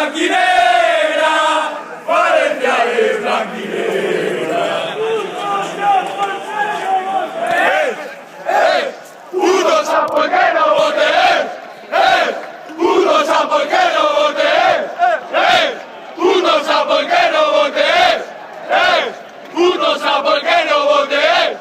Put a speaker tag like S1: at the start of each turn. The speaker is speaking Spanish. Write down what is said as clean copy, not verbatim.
S1: blanquinegra, Valencia es blanquinegra. Putos a por qué no voté, putos a por qué no voté, putos a por qué no voté, putos a por qué no voté.